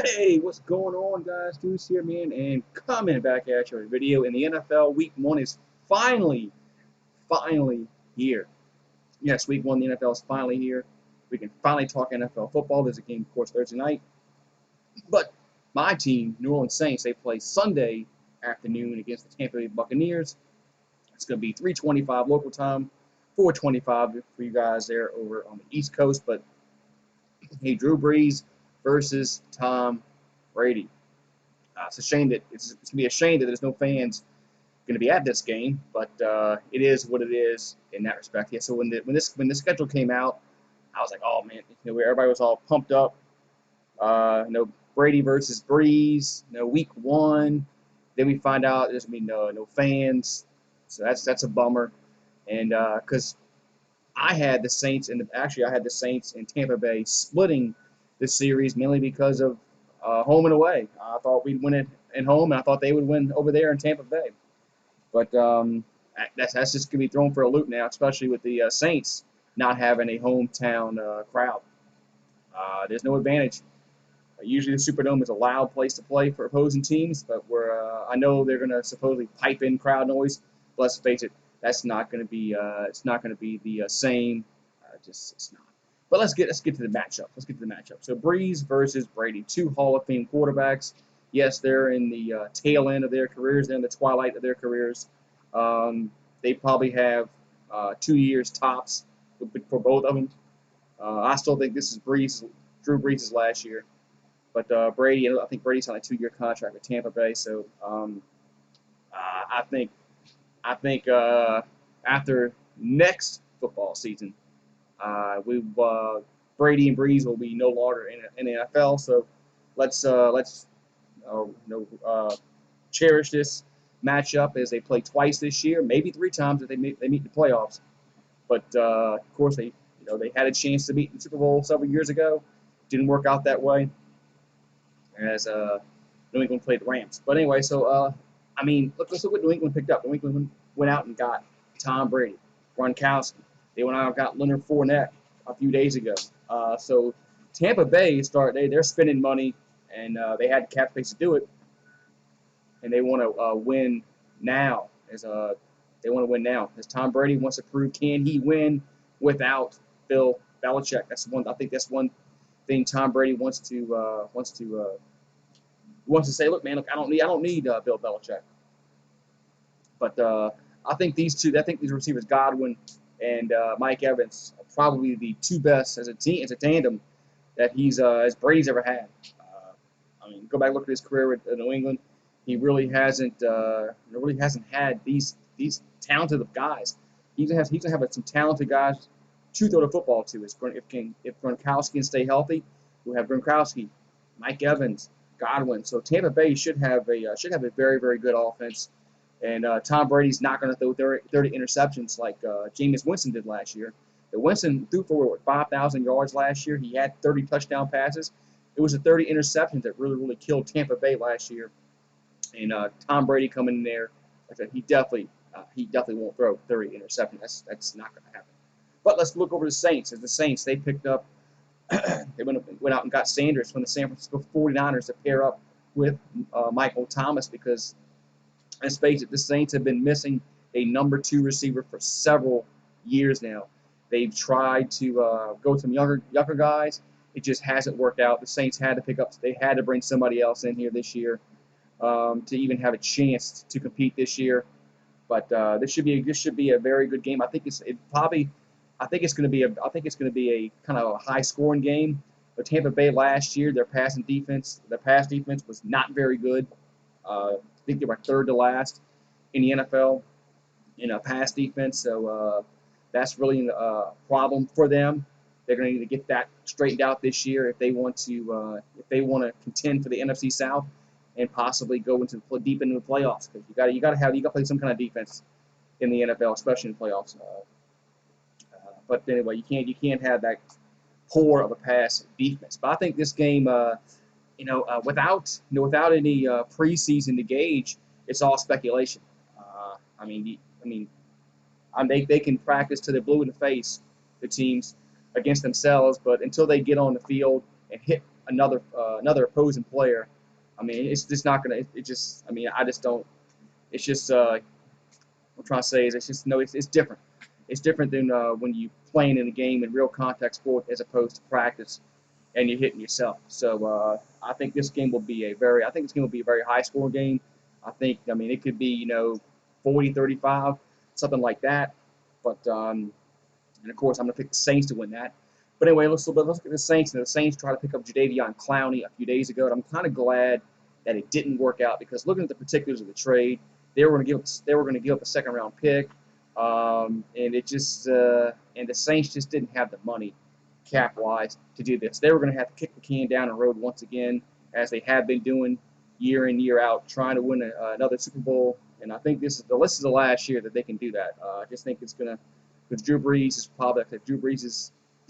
Hey, what's going on, guys? Goose here, man, and coming back at you with a video. In the NFL, Week 1 is finally here. Yes, Week 1, the NFL is finally here. We can finally talk NFL football. There's a game, of course, Thursday night. But my team, New Orleans Saints, they play Sunday afternoon against the Tampa Bay Buccaneers. It's going to be 3:25 local time, 4:25 for you guys there over on the East Coast. But hey, Drew Brees versus Tom Brady. It's a shame that it's going to be a shame that there's no fans going to be at this game, but it is what it is in that respect. Yeah. So when the schedule came out, I was like, oh man, everybody was all pumped up. Brady versus Breeze, Week 1. Then we find out there's going to be no fans, so that's a bummer. And because I had the Saints I had the Saints and Tampa Bay splitting this series mainly because of home and away. I thought we'd win it at home, and I thought they would win over there in Tampa Bay. But that's just going to be thrown for a loop now, especially with the Saints not having a hometown crowd. There's no advantage. Usually the Superdome is a loud place to play for opposing teams, but I know they're going to supposedly pipe in crowd noise. But let's face it, that's not going to be it's not going to be the same. It's not. But let's get to the matchup. So Breeze versus Brady, two Hall of Fame quarterbacks. Yes, they're in the tail end of their careers. They're in the twilight of their careers. They probably have 2 years tops for both of them. I still think this is Drew Brees' last year. But Brady, I think Brady's on a 2-year contract with Tampa Bay. So I think after next football season, Brady and Breeze will be no longer in the NFL. So let's cherish this matchup as they play twice this year, maybe 3 times if they meet the playoffs. But of course they had a chance to meet in the Super Bowl several years ago. Didn't work out that way as New England played the Rams. But anyway, so let's look what New England picked up. New England went out and got Tom Brady, Gronkowski. They went out and got Leonard Fournette a few days ago. So Tampa Bay they're spending money, and they had cap space to do it, and they want to win now. They want to win now. As Tom Brady wants to prove, can he win without Bill Belichick? I think that's one thing Tom Brady wants to say. Look, man, I don't need Bill Belichick. But I think these receivers, Godwin and Mike Evans, are probably the two best as a tandem that as Brady's ever had. Go back and look at his career with New England. He really hasn't had these talented guys. He's gonna have some talented guys to throw the football to. If Gronkowski can stay healthy, we'll have Gronkowski, Mike Evans, Godwin. So Tampa Bay should have a very, very good offense. And Tom Brady's not going to throw 30 interceptions like Jameis Winston did last year. The Winston threw for 5,000 yards last year. He had 30 touchdown passes. It was the 30 interceptions that really killed Tampa Bay last year. And Tom Brady coming in there, I said he definitely won't throw 30 interceptions. That's not going to happen. But let's look over the Saints. As the Saints, they picked up, they went out and got Sanders from the San Francisco 49ers to pair up with Michael Thomas because, let's face it, the Saints have been missing a number 2 receiver for several years now. They've tried to go to some younger guys. It just hasn't worked out. The Saints had to bring somebody else in here this year to even have a chance to compete this year. But this should be a very good game. I think it's going to be a kind of a high scoring game. But Tampa Bay last year, their pass defense was not very good. I think they were 3rd to last in the NFL in a pass defense. So that's really a problem for them. They're going to need to get that straightened out this year if they want to contend for the NFC South and possibly go deep into the playoffs. Because you got to play some kind of defense in the NFL, especially in the playoffs. But anyway, you can't have that poor of a pass defense. But I think this game, without any preseason to gauge, it's all speculation. They can practice till they're blue in the face, the teams, against themselves, but until they get on the field and hit another opposing player, I mean, it's just not gonna. It just. I mean, I just don't. It's just. What I'm trying to say is it's just no. It's different. It's different than when you playing in a game in real contact sport as opposed to practice and you're hitting yourself. So I think this game will be a very. I think this game will be a very high scoring game. I think. I mean, it could be 40-35, something like that. But and of course, I'm going to pick the Saints to win that. But anyway, let's look at the Saints. And the Saints tried to pick up Jadeveon Clowney a few days ago, and I'm kind of glad that it didn't work out because looking at the particulars of the trade, they were going to give up a second round pick, and it just and the Saints just didn't have the money cap wise to do this. They were going to have to kick the can down the road once again, as they have been doing year in year out, trying to win another Super Bowl. And I think this is the last year that they can do that. I just think it's going to. Because Drew Brees is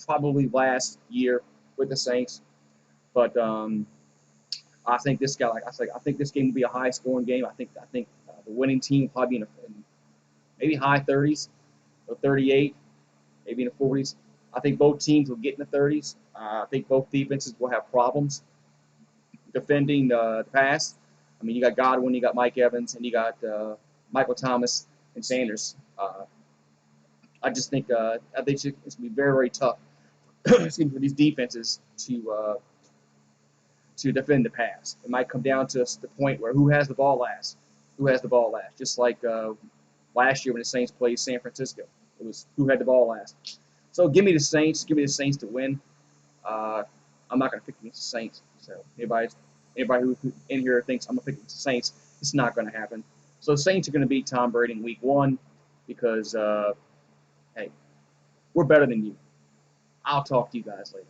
probably last year with the Saints, but I think this guy, like I said, I think this game will be a high scoring game. I think the winning team will probably be in maybe high 30s or 38, maybe in the 40s. I think both teams will get in the 30s. I think both defenses will have problems defending the pass. I mean, you got Godwin, you got Mike Evans, and you got Michael Thomas and Sanders. I just think it's going to be very, very tough for these defenses to defend the pass. It might come down to the point where who has the ball last. Who has the ball last? Just like last year when the Saints played San Francisco. It was who had the ball last. So give me the Saints. Give me the Saints to win. I'm not going to pick against the Saints. So anybody who in here thinks I'm going to pick against the Saints, it's not going to happen. So the Saints are going to beat Tom Brady in Week 1 because hey, we're better than you. I'll talk to you guys later.